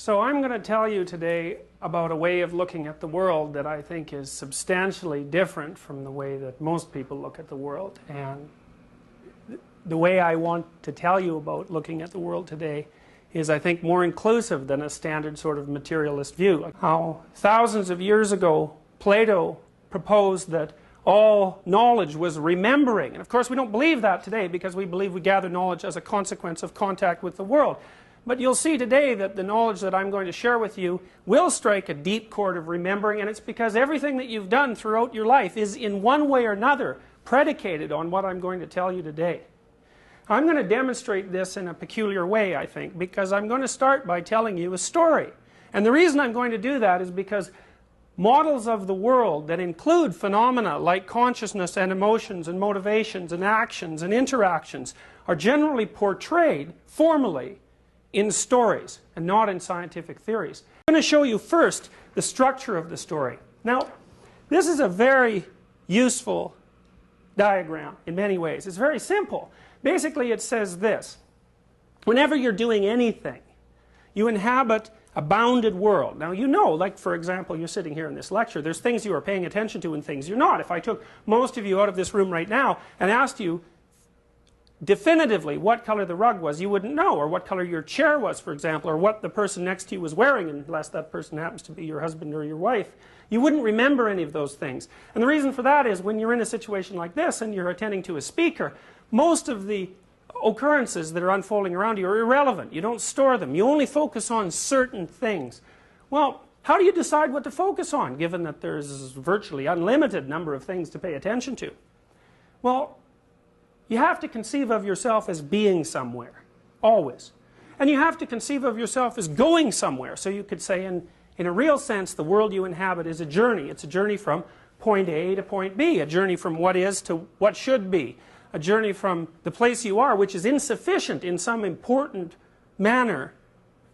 So I'm going to tell you today about a way of looking at the world that I think is substantially different from the way that most people look at the world. And the way I want to tell you about looking at the world today is, I think, more inclusive than a standard sort of materialist view. How thousands of years ago Plato proposed that all knowledge was remembering. And of course we don't believe that today, because we believe we gather knowledge as a consequence of contact with the world. But you'll see today that the knowledge that I'm going to share with you will strike a deep chord of remembering, and it's because everything that you've done throughout your life is in one way or another predicated on what I'm going to tell you today. I'm going to demonstrate this in a peculiar way, I think, because I'm going to start by telling you a story. And the reason I'm going to do that is because models of the world that include phenomena like consciousness and emotions and motivations and actions and interactions are generally portrayed formally in stories and not in scientific theories. I'm going to show you first the structure of the story. Now, this is a very useful diagram in many ways. It's very simple. Basically it says this: whenever you're doing anything, you inhabit a bounded world. Now you know, like for example, you're sitting here in this lecture, there's things you are paying attention to and things you're not. If I took most of you out of this room right now and asked you definitively what color the rug was, you wouldn't know, or what color your chair was, for example, or what the person next to you was wearing, unless that person happens to be your husband or your wife. You wouldn't remember any of those things. And the reason for that is, when you're in a situation like this and you're attending to a speaker, most of the occurrences that are unfolding around you are irrelevant. You don't store them. You only focus on certain things. Well, how do you decide what to focus on, given that there's a virtually unlimited number of things to pay attention to? Well, you have to conceive of yourself as being somewhere, always. And you have to conceive of yourself as going somewhere. So you could say, in a real sense, the world you inhabit is a journey. It's a journey from point A to point B, a journey from what is to what should be, a journey from the place you are, which is insufficient in some important manner,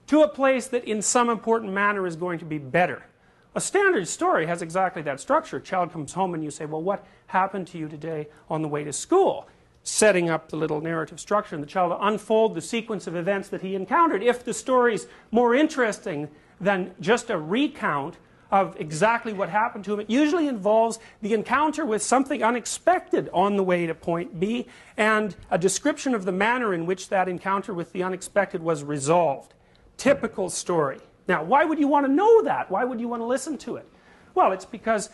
to a place that in some important manner is going to be better. A standard story has exactly that structure. A child comes home and you say, well, what happened to you today on the way to school? Setting up the little narrative structure, and the child will unfold the sequence of events that he encountered. If the story's more interesting than just a recount of exactly what happened to him, it usually involves the encounter with something unexpected on the way to point B, and a description of the manner in which that encounter with the unexpected was resolved. Typical story. Now, why would you want to know that? Why would you want to listen to it? Well, it's because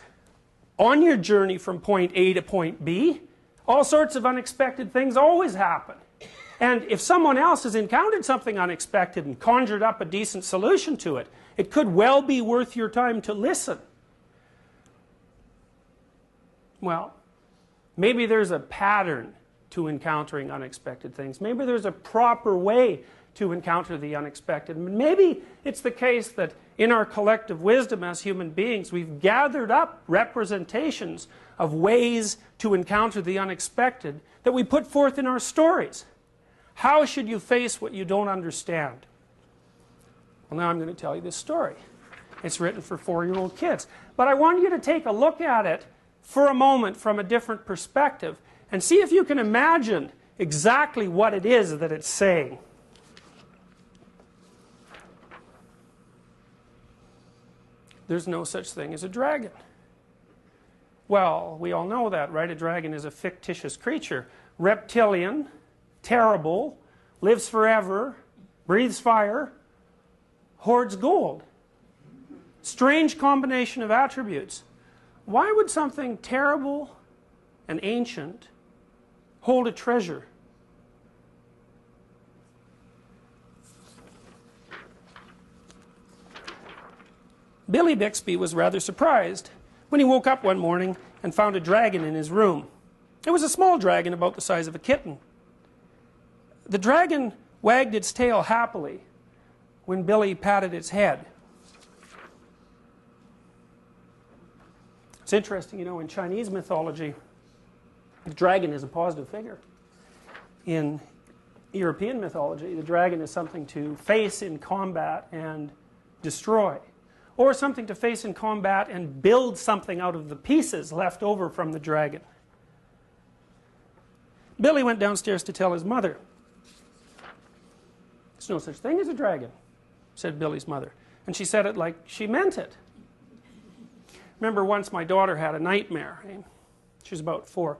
on your journey from point A to point B, all sorts of unexpected things always happen. And if someone else has encountered something unexpected and conjured up a decent solution to it, it could well be worth your time to listen. Well, maybe there's a pattern to encountering unexpected things. Maybe there's a proper way to encounter the unexpected. Maybe it's the case that in our collective wisdom as human beings, we've gathered up representations of ways to encounter the unexpected that we put forth in our stories. How should you face what you don't understand? Well, now I'm going to tell you this story. It's written for 4-year-old kids. But I want you to take a look at it for a moment from a different perspective and see if you can imagine exactly what it is that it's saying. There's no such thing as a dragon. Well, we all know that, right? A dragon is a fictitious creature. Reptilian, terrible, lives forever, breathes fire, hoards gold. Strange combination of attributes. Why would something terrible and ancient hold a treasure? Billy Bixby was rather surprised when he woke up one morning and found a dragon in his room. It was a small dragon about the size of a kitten. The dragon wagged its tail happily when Billy patted its head. It's interesting, you know, in Chinese mythology, the dragon is a positive figure. In European mythology, the dragon is something to face in combat and destroy, or something to face in combat and build something out of the pieces left over from the dragon. Billy went downstairs to tell his mother. There's no such thing as a dragon. said Billy's mother. And she said it like she meant it. Remember once my daughter had a nightmare. She was about 4.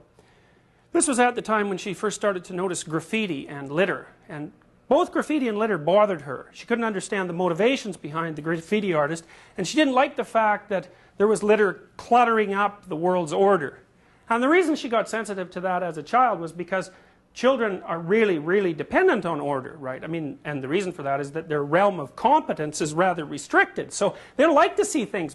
This was at the time when she first started to notice graffiti and litter. And both graffiti and litter bothered her. She couldn't understand the motivations behind the graffiti artist, and she didn't like the fact that there was litter cluttering up the world's order. And the reason she got sensitive to that as a child was because children are really, really dependent on order, right? I mean, and the reason for that is that their realm of competence is rather restricted. So they don't like to see things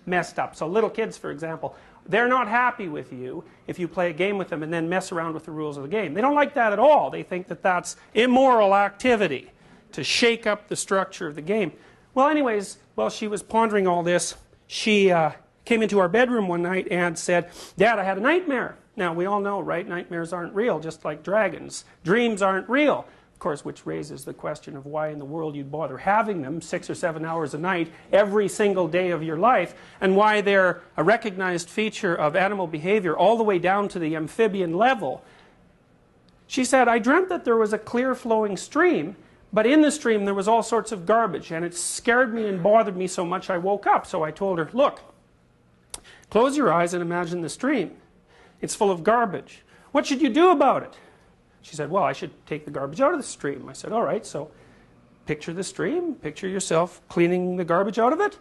messed up. So little kids, for example, they're not happy with you if you play a game with them and then mess around with the rules of the game. They don't like that at all. They think that that's immoral activity, to shake up the structure of the game. Well, anyways, while she was pondering all this, she came into our bedroom one night and said, "Dad, I had a nightmare." Now, we all know, right, nightmares aren't real, just like dragons. Dreams aren't real. Of course, which raises the question of why in the world you'd bother having them 6 or 7 hours a night every single day of your life, and why they're a recognized feature of animal behavior all the way down to the amphibian level. She said, "I dreamt that there was a clear flowing stream, but in the stream there was all sorts of garbage, and it scared me and bothered me so much I woke up." So I told her, "Look, close your eyes and imagine the stream. It's full of garbage. What should you do about it?" She said, "Well, I should take the garbage out of the stream." I said, "All right, so picture the stream, picture yourself cleaning the garbage out of it."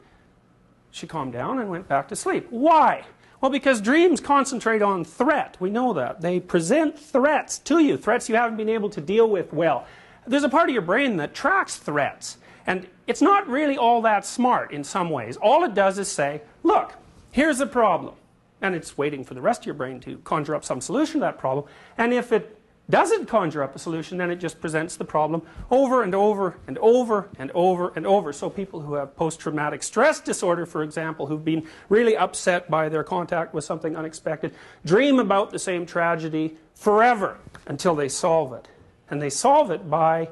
She calmed down and went back to sleep. Why? Well, because dreams concentrate on threat. We know that. They present threats to you, threats you haven't been able to deal with well. There's a part of your brain that tracks threats, and it's not really all that smart in some ways. All it does is say, "Look, here's the problem." And it's waiting for the rest of your brain to conjure up some solution to that problem. And if it doesn't conjure up a solution, then it just presents the problem over and over and over and over and over. So people who have post-traumatic stress disorder, for example, who've been really upset by their contact with something unexpected, dream about the same tragedy forever until they solve it. And they solve it by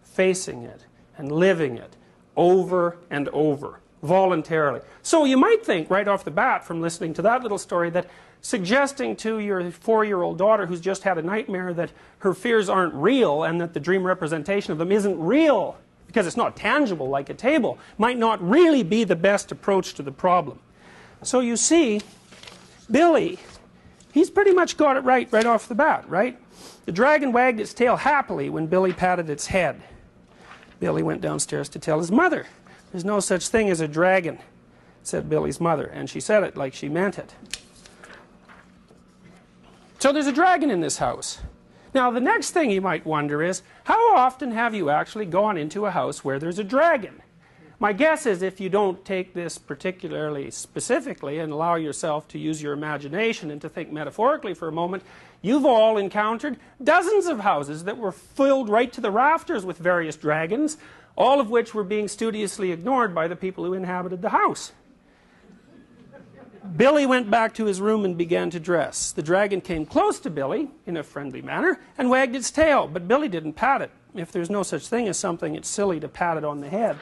facing it and living it over and over, voluntarily. So you might think right off the bat from listening to that little story that suggesting to your 4-year-old daughter who's just had a nightmare that her fears aren't real and that the dream representation of them isn't real because it's not tangible like a table might not really be the best approach to the problem. So you see, Billy, he's pretty much got it right off the bat, right? The dragon wagged its tail happily when Billy patted its head. Billy went downstairs to tell his mother. "There's no such thing as a dragon," said Billy's mother, and she said it like she meant it. So there's a dragon in this house. Now the next thing you might wonder is, how often have you actually gone into a house where there's a dragon? My guess is if you don't take this particularly specifically and allow yourself to use your imagination and to think metaphorically for a moment, you've all encountered dozens of houses that were filled right to the rafters with various dragons, all of which were being studiously ignored by the people who inhabited the house. Billy went back to his room and began to dress. The dragon came close to Billy in a friendly manner and wagged its tail, but Billy didn't pat it. If there's no such thing as something, it's silly to pat it on the head.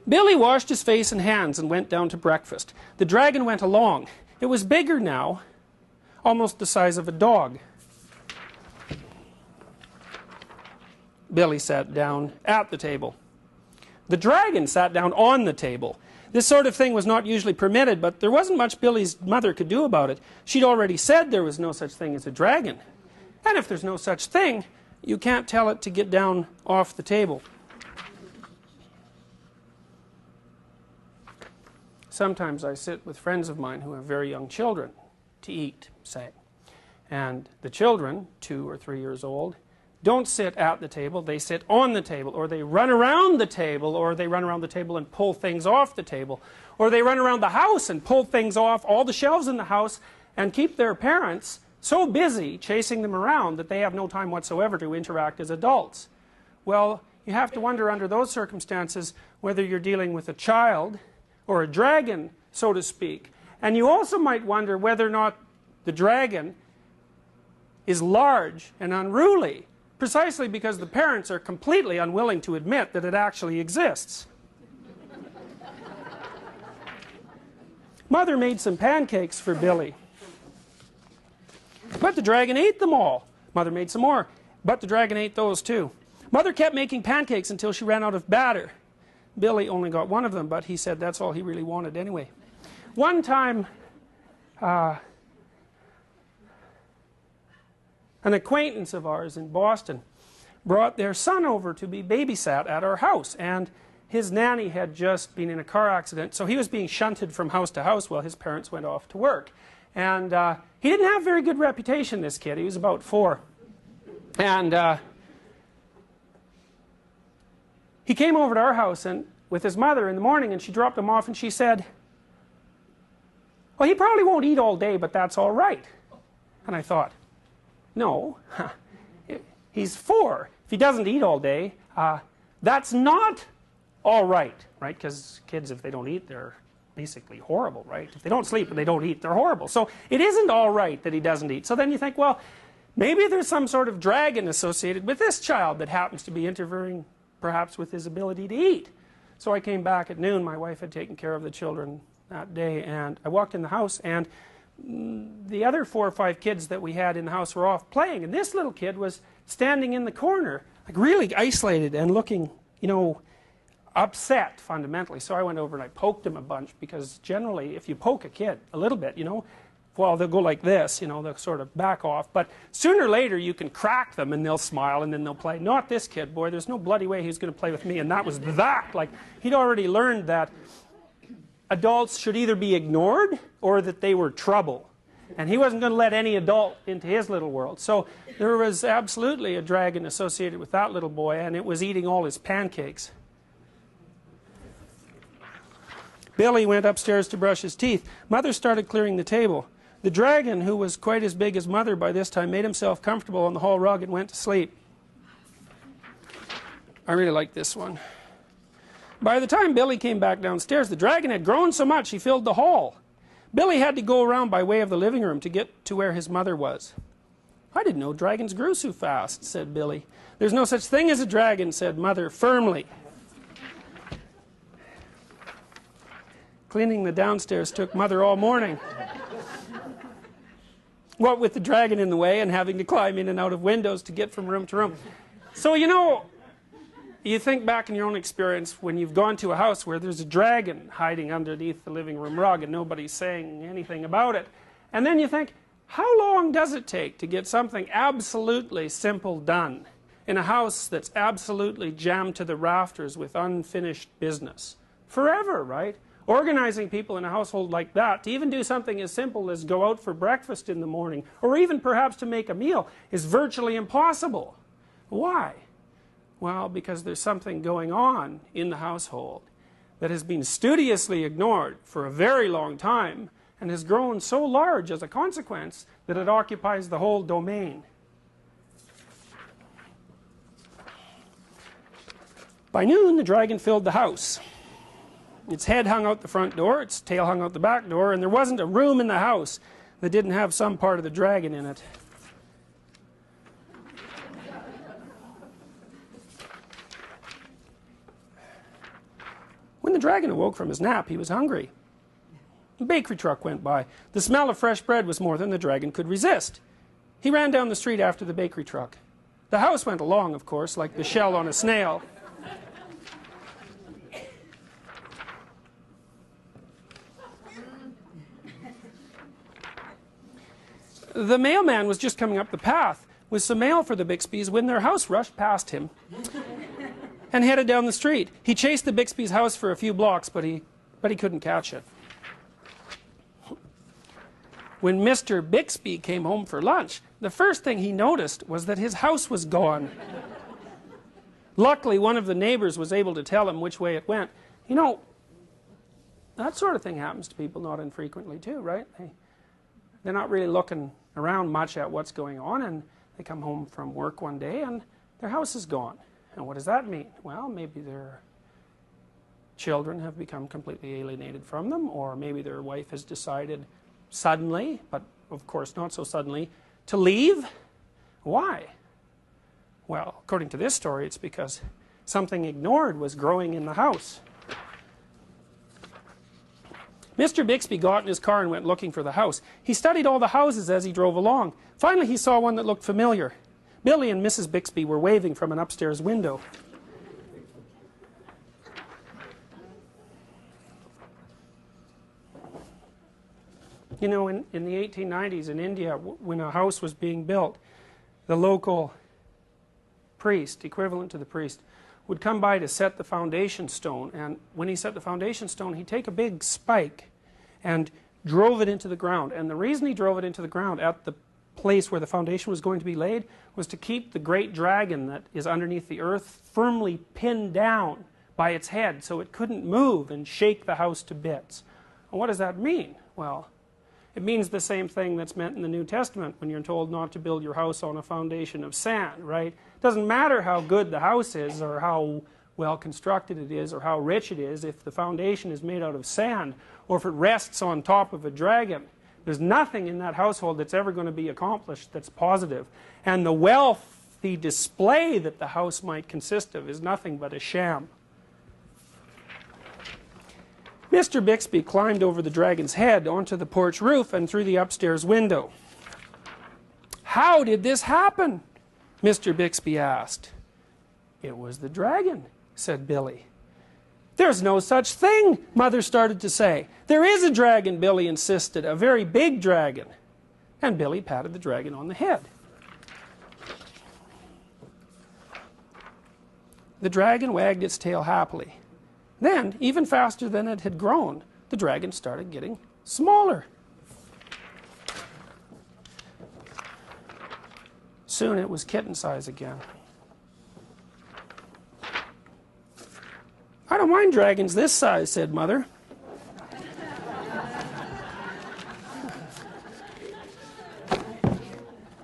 Billy washed his face and hands and went down to breakfast. The dragon went along. It was bigger now, almost the size of a dog. Billy sat down at the table. The dragon sat down on the table. This sort of thing was not usually permitted, but there wasn't much Billy's mother could do about it. She'd already said there was no such thing as a dragon. And if there's no such thing, you can't tell it to get down off the table. Sometimes I sit with friends of mine who have very young children to eat, say. And the children, 2 or 3 years old, don't sit at the table, they sit on the table, or they run around the table, or they run around the table and pull things off the table, or they run around the house and pull things off all the shelves in the house and keep their parents so busy chasing them around that they have no time whatsoever to interact as adults. Well, you have to wonder under those circumstances whether you're dealing with a child or a dragon, so to speak. And you also might wonder whether or not the dragon is large and unruly, precisely because the parents are completely unwilling to admit that it actually exists. Mother made some pancakes for Billy, but the dragon ate them all. Mother made some more, but the dragon ate those too. Mother kept making pancakes until she ran out of batter. Billy only got one of them, but he said that's all he really wanted anyway. One time, an acquaintance of ours in Boston brought their son over to be babysat at our house, and his nanny had just been in a car accident, so he was being shunted from house to house while his parents went off to work. And he didn't have a very good reputation, this kid. He was about 4. And he came over to our house and with his mother in the morning, and she dropped him off, and she said, well, he probably won't eat all day, but that's all right. And I thought, no, he's 4. If he doesn't eat all day, that's not all right, right? Because kids, if they don't eat, they're basically horrible, right? If they don't sleep and they don't eat, they're horrible. So it isn't all right that he doesn't eat. So then you think, well, maybe there's some sort of dragon associated with this child that happens to be interfering perhaps with his ability to eat. So I came back at noon. My wife had taken care of the children that day, and I walked in the house, and the other 4 or 5 kids that we had in the house were off playing, and this little kid was standing in the corner, like really isolated and looking, you know, upset fundamentally. So I went over and I poked him a bunch, because generally if you poke a kid a little bit, you know, well, they'll go like this, you know, they'll sort of back off, but sooner or later you can crack them and they'll smile and then they'll play. Not this kid, boy, there's no bloody way he's going to play with me. And that was that, like, he'd already learned that adults should either be ignored or that they were trouble, and he wasn't going to let any adult into his little world. So there was absolutely a dragon associated with that little boy, and it was eating all his pancakes. Billy went upstairs to brush his teeth. Mother started clearing the table. The dragon, who was quite as big as Mother by this time, made himself comfortable on the hall rug and went to sleep. I really like this one. By the time Billy came back downstairs, the dragon had grown so much he filled the hall. Billy had to go around by way of the living room to get to where his mother was. I didn't know dragons grew so fast, said Billy. There's no such thing as a dragon, said Mother firmly. Cleaning the downstairs took Mother all morning. What with the dragon in the way and having to climb in and out of windows to get from room to room. So, you know, you think back in your own experience when you've gone to a house where there's a dragon hiding underneath the living room rug and nobody's saying anything about it. And then you think, how long does it take to get something absolutely simple done in a house that's absolutely jammed to the rafters with unfinished business? Forever, right? Organizing people in a household like that, to even do something as simple as go out for breakfast in the morning, or even perhaps to make a meal, is virtually impossible. Why? Well, because there's something going on in the household that has been studiously ignored for a very long time and has grown so large as a consequence that it occupies the whole domain. By noon, the dragon filled the house. Its head hung out the front door, its tail hung out the back door, and there wasn't a room in the house that didn't have some part of the dragon in it. When the dragon awoke from his nap, he was hungry. A bakery truck went by. The smell of fresh bread was more than the dragon could resist. He ran down the street after the bakery truck. The house went along, of course, like the shell on a snail. The mailman was just coming up the path with some mail for the Bixbys when their house rushed past him and headed down the street. He chased the Bixby's house for a few blocks, but he couldn't catch it. When Mr. Bixby came home for lunch, the first thing he noticed was that his house was gone. Luckily, one of the neighbors was able to tell him which way it went. You know, that sort of thing happens to people not infrequently too, right? They're not really looking around much at what's going on, and they come home from work one day and their house is gone. And what does that mean? Well, maybe their children have become completely alienated from them, or maybe their wife has decided suddenly, but of course not so suddenly, to leave. Why? Well, according to this story, it's because something ignored was growing in the house. Mr. Bixby got in his car and went looking for the house. He studied all the houses as he drove along. Finally, he saw one that looked familiar. Billy and Mrs. Bixby were waving from an upstairs window. You know, in the 1890s in India, when a house was being built, the local priest, equivalent to the priest, would come by to set the foundation stone, and when he set the foundation stone, he'd take a big spike and drove it into the ground. And the reason he drove it into the ground at the place where the foundation was going to be laid was to keep the great dragon that is underneath the earth firmly pinned down by its head so it couldn't move and shake the house to bits. And what does that mean? Well, it means the same thing that's meant in the New Testament when you're told not to build your house on a foundation of sand, right? It doesn't matter how good the house is or how well constructed it is or how rich it is if the foundation is made out of sand or if it rests on top of a dragon. There's nothing in that household that's ever going to be accomplished that's positive. And the wealthy display that the house might consist of is nothing but a sham. Mr. Bixby climbed over the dragon's head onto the porch roof and through the upstairs window. "How did this happen?" Mr. Bixby asked. "It was the dragon," said Billy. "There's no such thing," Mother started to say. "There is a dragon," Billy insisted, "a very big dragon." And Billy patted the dragon on the head. The dragon wagged its tail happily. Then, even faster than it had grown, the dragon started getting smaller. Soon it was kitten size again. "I don't mind dragons this size," said Mother.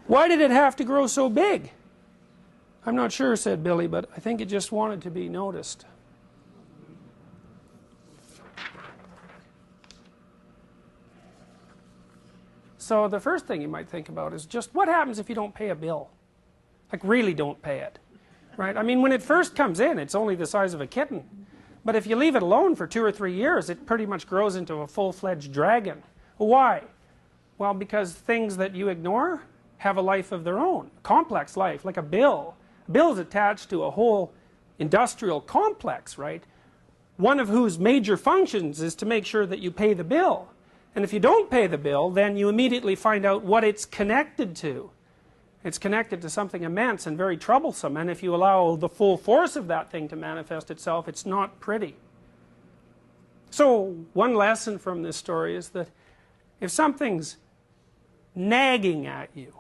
"Why did it have to grow so big?" "I'm not sure," said Billy, "but I think it just wanted to be noticed." So the first thing you might think about is just what happens if you don't pay a bill? Like really don't pay it, right? I mean, when it first comes in, it's only the size of a kitten. But if you leave it alone for 2 or 3 years, it pretty much grows into a full-fledged dragon. Why? Well, because things that you ignore have a life of their own, a complex life, like a bill. A bill is attached to a whole industrial complex, right? One of whose major functions is to make sure that you pay the bill. And if you don't pay the bill, then you immediately find out what it's connected to. It's connected to something immense and very troublesome, and if you allow the full force of that thing to manifest itself, it's not pretty. So one lesson from this story is that if something's nagging at you,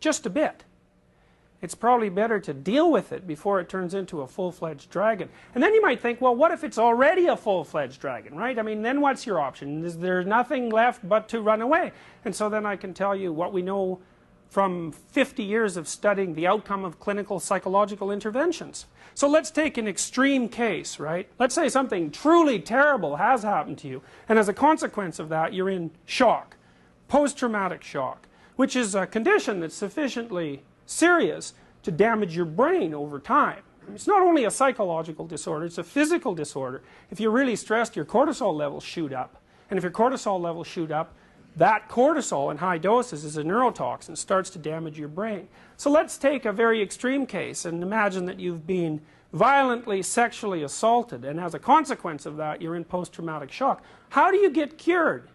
just a bit, it's probably better to deal with it before it turns into a full-fledged dragon. And then you might think, well, what if it's already a full-fledged dragon, right? I mean, then what's your option? Is there nothing left but to run away? And so then I can tell you what we know from 50 years of studying the outcome of clinical psychological interventions. So let's take an extreme case, right? Let's say something truly terrible has happened to you, and as a consequence of that, you're in shock, post-traumatic shock, which is a condition that's sufficiently serious to damage your brain over time. It's not only a psychological disorder, it's a physical disorder. If you're really stressed, your cortisol levels shoot up. And if your cortisol levels shoot up, that cortisol in high doses is a neurotoxin, starts to damage your brain. So let's take a very extreme case and imagine that you've been violently sexually assaulted, and as a consequence of that, you're in post-traumatic shock. How do you get cured?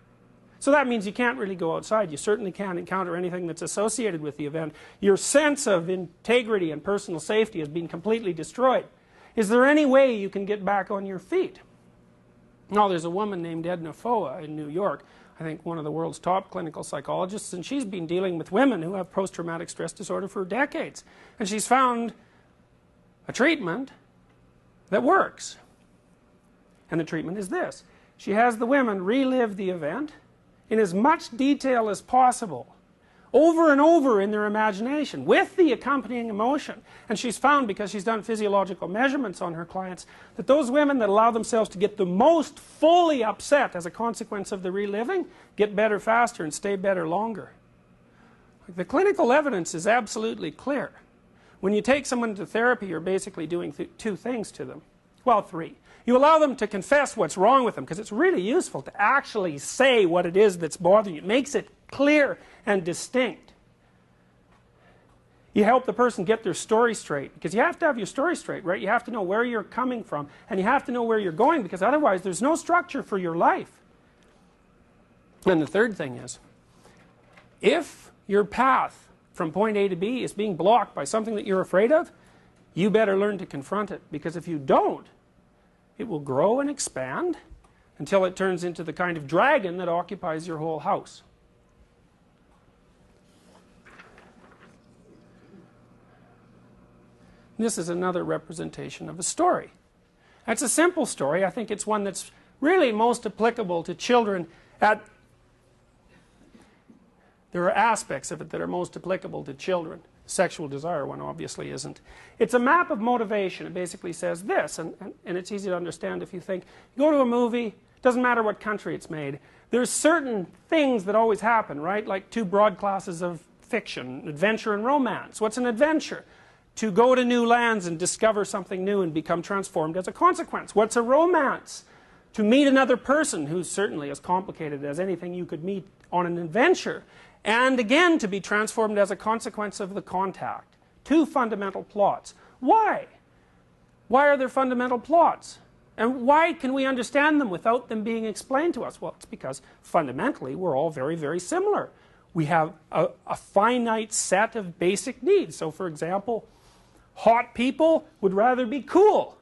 So that means you can't really go outside. You certainly can't encounter anything that's associated with the event. Your sense of integrity and personal safety has been completely destroyed. Is there any way you can get back on your feet? Now, there's a woman named Edna Foa in New York, I think one of the world's top clinical psychologists, and she's been dealing with women who have post-traumatic stress disorder for decades. And she's found a treatment that works. And the treatment is this. She has the women relive the event in as much detail as possible, over and over in their imagination, with the accompanying emotion. And she's found, because she's done physiological measurements on her clients, that those women that allow themselves to get the most fully upset as a consequence of the reliving get better faster and stay better longer. The clinical evidence is absolutely clear. When you take someone to therapy, you're basically doing two things to them. Well, three. You allow them to confess what's wrong with them, because it's really useful to actually say what it is that's bothering you. It makes it clear and distinct. You help the person get their story straight, because you have to have your story straight, right? You have to know where you're coming from, and you have to know where you're going, because otherwise there's no structure for your life. And the third thing is, if your path from point A to B is being blocked by something that you're afraid of, you better learn to confront it, because if you don't, it will grow and expand until it turns into the kind of dragon that occupies your whole house. This is another representation of a story. That's a simple story. I think it's one that's really most applicable to children at... There are aspects of it that are most applicable to children. Sexual desire one obviously isn't. It's a map of motivation. It basically says this, and it's easy to understand if you think, you go to a movie, doesn't matter what country it's made, there's certain things that always happen, right? Like two broad classes of fiction, adventure and romance. What's an adventure? To go to new lands and discover something new and become transformed as a consequence. What's a romance? To meet another person who's certainly as complicated as anything you could meet on an adventure. And again, to be transformed as a consequence of the contact. Two fundamental plots. Why? Why are there fundamental plots? And why can we understand them without them being explained to us? Well, it's because fundamentally we're all very, very similar. We have a finite set of basic needs. So for example, hot people would rather be cool.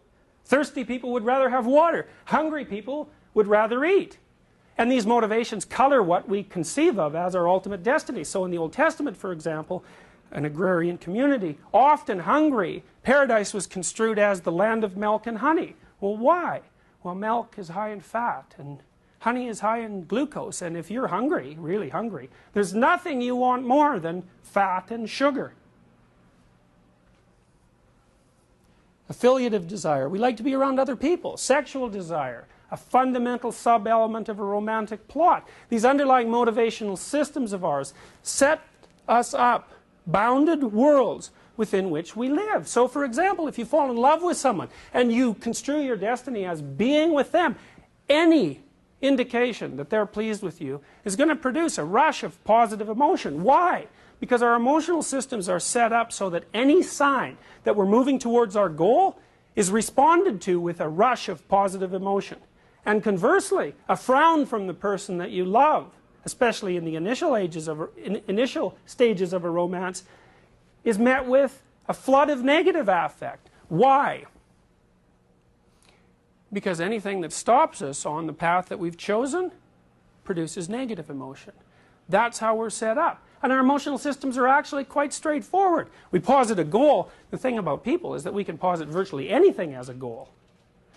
Thirsty people would rather have water. Hungry people would rather eat. And these motivations color what we conceive of as our ultimate destiny. So in the Old Testament, for example, an agrarian community, often hungry, paradise was construed as the land of milk and honey. Well, why? Well, milk is high in fat, and honey is high in glucose, and if you're hungry, really hungry, there's nothing you want more than fat and sugar. Affiliative desire. We like to be around other people. Sexual desire. A fundamental sub-element of a romantic plot. These underlying motivational systems of ours set us up bounded worlds within which we live. So for example, if you fall in love with someone and you construe your destiny as being with them, any indication that they're pleased with you is going to produce a rush of positive emotion. Why? Because our emotional systems are set up so that any sign that we're moving towards our goal is responded to with a rush of positive emotion. And conversely, a frown from the person that you love, especially in the initial stages of a romance, is met with a flood of negative affect. Why? Because anything that stops us on the path that we've chosen produces negative emotion. That's how we're set up. And our emotional systems are actually quite straightforward. We posit a goal. The thing about people is that we can posit virtually anything as a goal.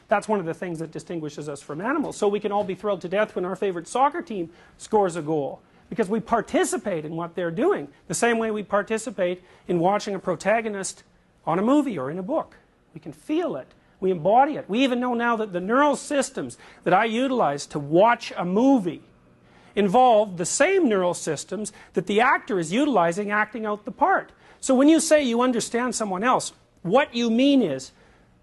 That's one of the things that distinguishes us from animals. So we can all be thrilled to death when our favorite soccer team scores a goal, because we participate in what they're doing the same way we participate in watching a protagonist on a movie or in a book. We can feel it. We embody it. We even know now that the neural systems that I utilize to watch a movie involve the same neural systems that the actor is utilizing acting out the part. So when you say you understand someone else, what you mean is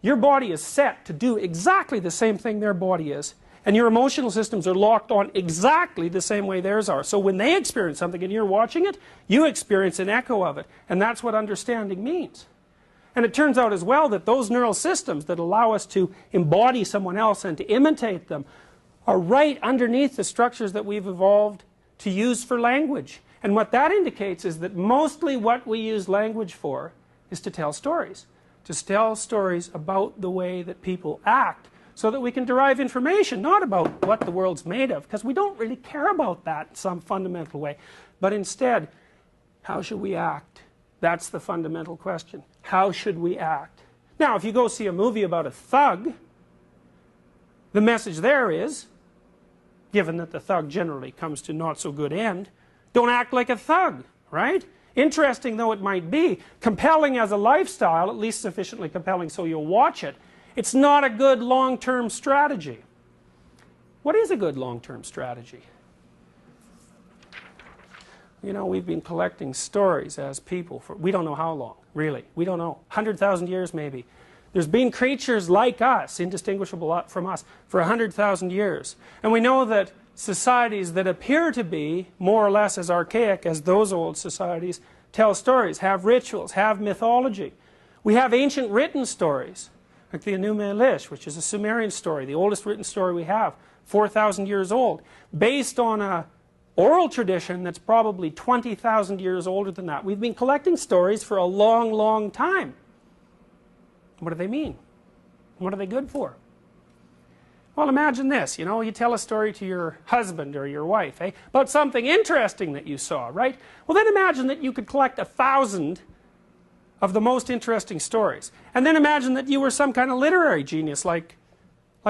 your body is set to do exactly the same thing their body is, and your emotional systems are locked on exactly the same way theirs are. So when they experience something and you're watching it, you experience an echo of it, and that's what understanding means. And it turns out as well that those neural systems that allow us to embody someone else and to imitate them are right underneath the structures that we've evolved to use for language. And what that indicates is that mostly what we use language for is to tell stories. To tell stories about the way that people act, so that we can derive information, not about what the world's made of, because we don't really care about that in some fundamental way, but instead, how should we act? That's the fundamental question. How should we act? Now, if you go see a movie about a thug, the message there is, given that the thug generally comes to not so good end, don't act like a thug, right? Interesting though it might be, compelling as a lifestyle, at least sufficiently compelling so you'll watch it, it's not a good long-term strategy. What is a good long-term strategy? You know, we've been collecting stories as people for we don't know how long, really. We don't know. 100,000 years maybe. There's been creatures like us, indistinguishable from us, for 100,000 years. And we know that societies that appear to be more or less as archaic as those old societies tell stories, have rituals, have mythology. We have ancient written stories, like the Enuma Elish, which is a Sumerian story, the oldest written story we have, 4,000 years old, based on a oral tradition that's probably 20,000 years older than that. We've been collecting stories for a long, long time. What do they mean? What are they good for? Well, imagine this, you know, you tell a story to your husband or your wife, about something interesting that you saw, right? Well, then imagine that you could collect 1,000 of the most interesting stories. And then imagine that you were some kind of literary genius like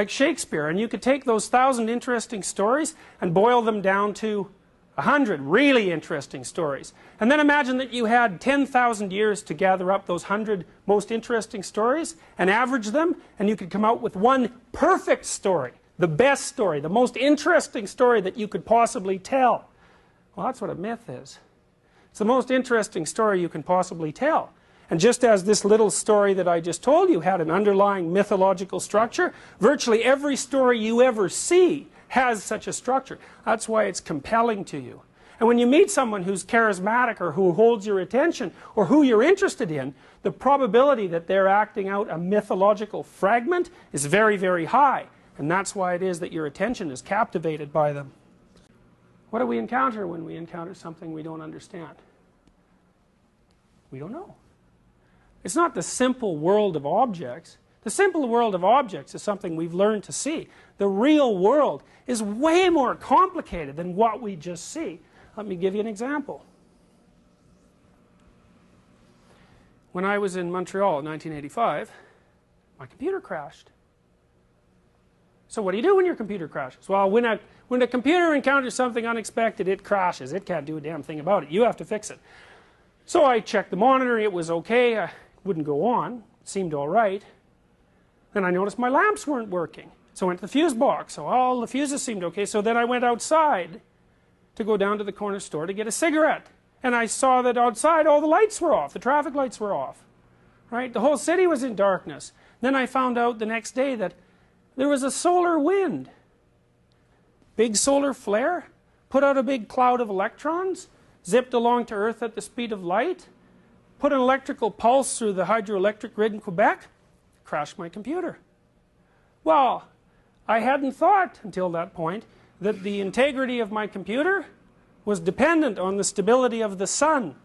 Shakespeare, and you could take those 1,000 interesting stories and boil them down to 100 really interesting stories. And then imagine that you had 10,000 years to gather up those 100 most interesting stories and average them, and you could come out with one perfect story, the best story, the most interesting story that you could possibly tell. Well, that's what a myth is. It's the most interesting story you can possibly tell. And just as this little story that I just told you had an underlying mythological structure, virtually every story you ever see has such a structure. That's why it's compelling to you. And when you meet someone who's charismatic or who holds your attention or who you're interested in, the probability that they're acting out a mythological fragment is very, very high. And that's why it is that your attention is captivated by them. What do we encounter when we encounter something we don't understand? We don't know. It's not the simple world of objects. The simple world of objects is something we've learned to see. The real world is way more complicated than what we just see. Let me give you an example. When I was in Montreal in 1985, my computer crashed. So what do you do when your computer crashes? Well, when a computer encounters something unexpected, it crashes. It can't do a damn thing about it. You have to fix it. So I checked the monitor. It was okay. It wouldn't go on. It seemed all right. Then I noticed my lamps weren't working. So I went to the fuse box. So all the fuses seemed okay. So then I went outside to go down to the corner store to get a cigarette. And I saw that outside all the lights were off. The traffic lights were off. Right? The whole city was in darkness. Then I found out the next day that there was a solar wind. Big solar flare. Put out a big cloud of electrons. Zipped along to Earth at the speed of light. Put an electrical pulse through the hydroelectric grid in Quebec. Crashed my computer. Well, I hadn't thought until that point that the integrity of my computer was dependent on the stability of the sun.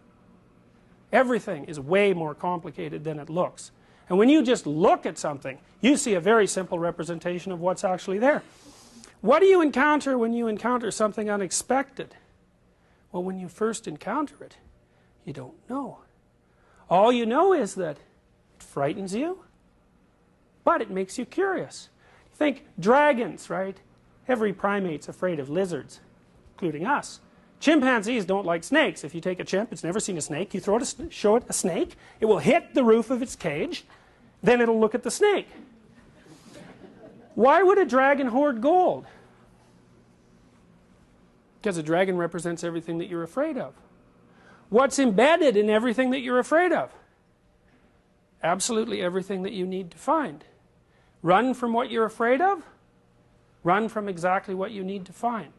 Everything is way more complicated than it looks. And when you just look at something, you see a very simple representation of what's actually there. What do you encounter when you encounter something unexpected? Well, when you first encounter it, you don't know. All you know is that it frightens you, but it makes you curious. Think dragons, right? Every primate's afraid of lizards, including us. Chimpanzees don't like snakes. If you take a chimp, it's never seen a snake, you show it a snake, it will hit the roof of its cage, then it'll look at the snake. Why would a dragon hoard gold? Because a dragon represents everything that you're afraid of. What's embedded in everything that you're afraid of? Absolutely everything that you need to find. Run from what you're afraid of. Run from exactly what you need to find.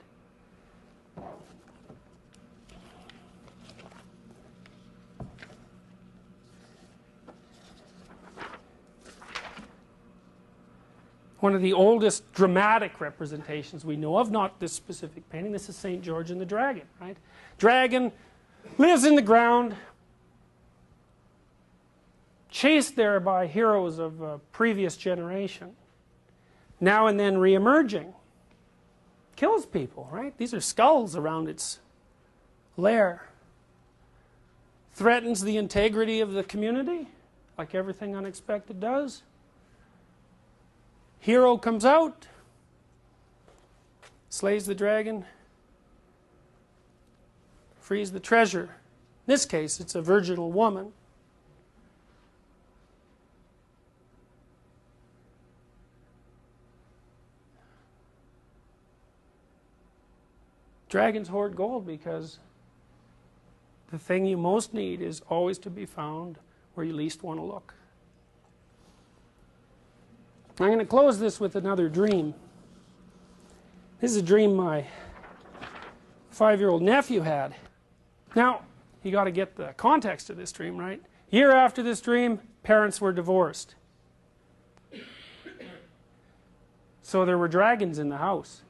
One of the oldest dramatic representations we know of, not this specific painting, this is St. George and the Dragon, right? Dragon lives in the ground, chased there by heroes of a previous generation, now and then re-emerging, kills people, right? These are skulls around its lair. Threatens the integrity of the community, like everything unexpected does. Hero comes out, slays the dragon, frees the treasure. In this case, it's a virginal woman. Dragons hoard gold because the thing you most need is always to be found where you least want to look. I'm going to close this with another dream. This is a dream my 5-year-old nephew had. Now, you got to get the context of this dream, right? A year after this dream, parents were divorced. So there were dragons in the house.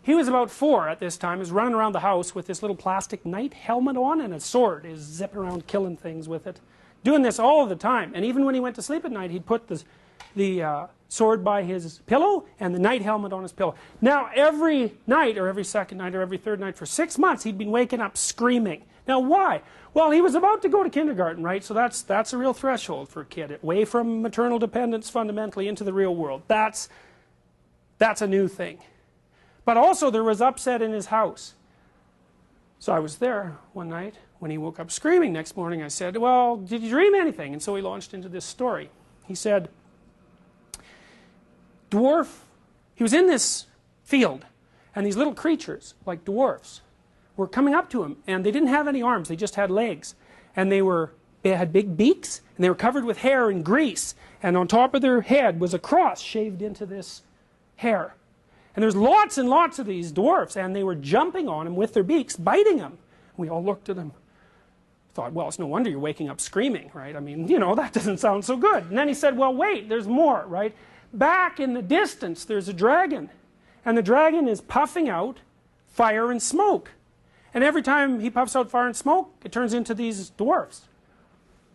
He was about 4 at this time. He was running around the house with this little plastic knight helmet on and a sword. He was zipping around killing things with it. Doing this all the time. And even when he went to sleep at night, he'd put the sword by his pillow and the knight helmet on his pillow. Now every night, or every second night, or every third night for 6 months, he'd been waking up screaming. Now why? Well, he was about to go to kindergarten, right? So that's a real threshold for a kid. Away from maternal dependence fundamentally into the real world. That's a new thing. But also there was upset in his house. So I was there one night when he woke up screaming. Next morning I said, well, did you dream anything? And so he launched into this story. He said, he was in this field, and these little creatures, like dwarfs, were coming up to him, and they didn't have any arms, they just had legs. And they had big beaks, and they were covered with hair and grease, and on top of their head was a cross shaved into this hair. And there's lots and lots of these dwarfs, and they were jumping on him with their beaks, biting him. We all looked at him, thought, well, it's no wonder you're waking up screaming, right? I mean, you know, that doesn't sound so good. And then he said, well, wait, there's more, right? Back in the distance, there's a dragon, and the dragon is puffing out fire and smoke. And every time he puffs out fire and smoke, it turns into these dwarfs.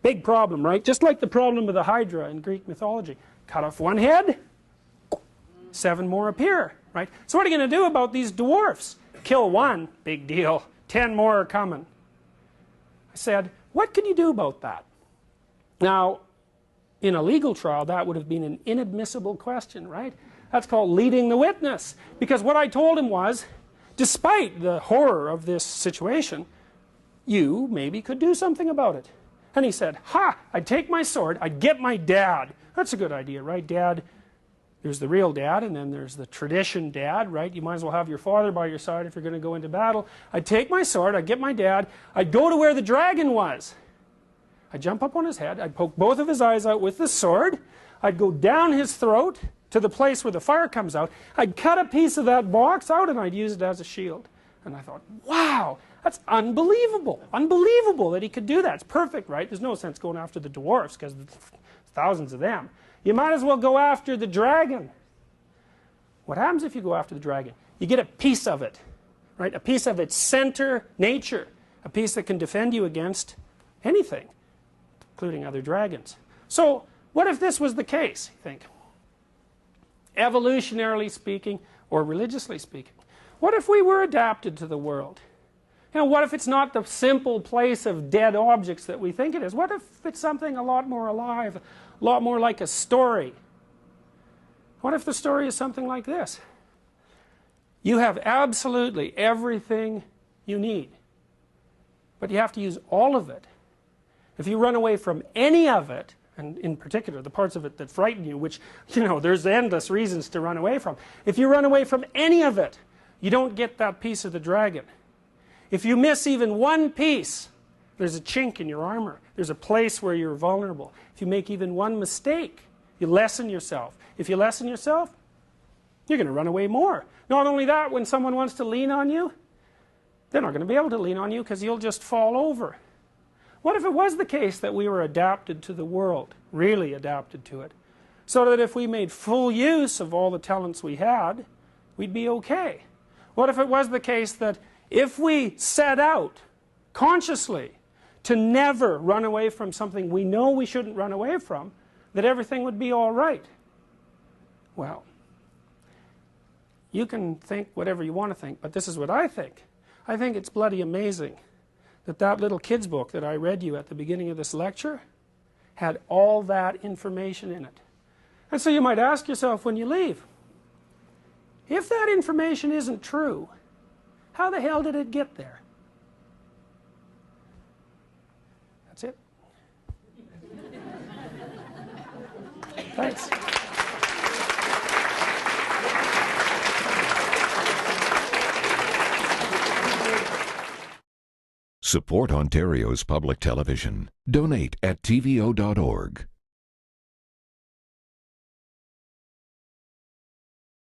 Big problem, right? Just like the problem of the Hydra in Greek mythology. Cut off one head, 7 more appear, right? So what are you going to do about these dwarfs? Kill one, big deal. 10 more are coming. I said, what can you do about that? Now, in a legal trial, that would have been an inadmissible question, right? That's called leading the witness. Because what I told him was, despite the horror of this situation, you maybe could do something about it. And he said, ha, I'd take my sword, I'd get my dad. That's a good idea, right? Dad, there's the real dad, and then there's the tradition dad, right? You might as well have your father by your side if you're going to go into battle. I'd take my sword, I'd get my dad, I'd go to where the dragon was. I'd jump up on his head, I'd poke both of his eyes out with the sword, I'd go down his throat to the place where the fire comes out, I'd cut a piece of that box out and I'd use it as a shield. And I thought, wow, that's unbelievable. Unbelievable that he could do that. It's perfect, right? There's no sense going after the dwarfs because there's thousands of them. You might as well go after the dragon. What happens if you go after the dragon? You get a piece of it, right? A piece of its center nature. A piece that can defend you against anything, including other dragons. So what if this was the case, you think? Evolutionarily speaking, or religiously speaking. What if we were adapted to the world? You know, what if it's not the simple place of dead objects that we think it is? What if it's something a lot more alive, a lot more like a story? What if the story is something like this? You have absolutely everything you need, but you have to use all of it. If you run away from any of it, and in particular the parts of it that frighten you, which, you know, there's endless reasons to run away from. If you run away from any of it, you don't get that piece of the dragon. If you miss even one piece, there's a chink in your armor. There's a place where you're vulnerable. If you make even one mistake, you lessen yourself. If you lessen yourself, you're going to run away more. Not only that, when someone wants to lean on you, they're not going to be able to lean on you because you'll just fall over. What if it was the case that we were adapted to the world, really adapted to it, so that if we made full use of all the talents we had, we'd be okay? What if it was the case that if we set out consciously to never run away from something we know we shouldn't run away from, that everything would be all right? Well, you can think whatever you want to think, but this is what I think. I think it's bloody amazing that that little kid's book that I read you at the beginning of this lecture had all that information in it. And so you might ask yourself when you leave, if that information isn't true, how the hell did it get there? That's it. Thanks. Support Ontario's public television. Donate at tvo.org.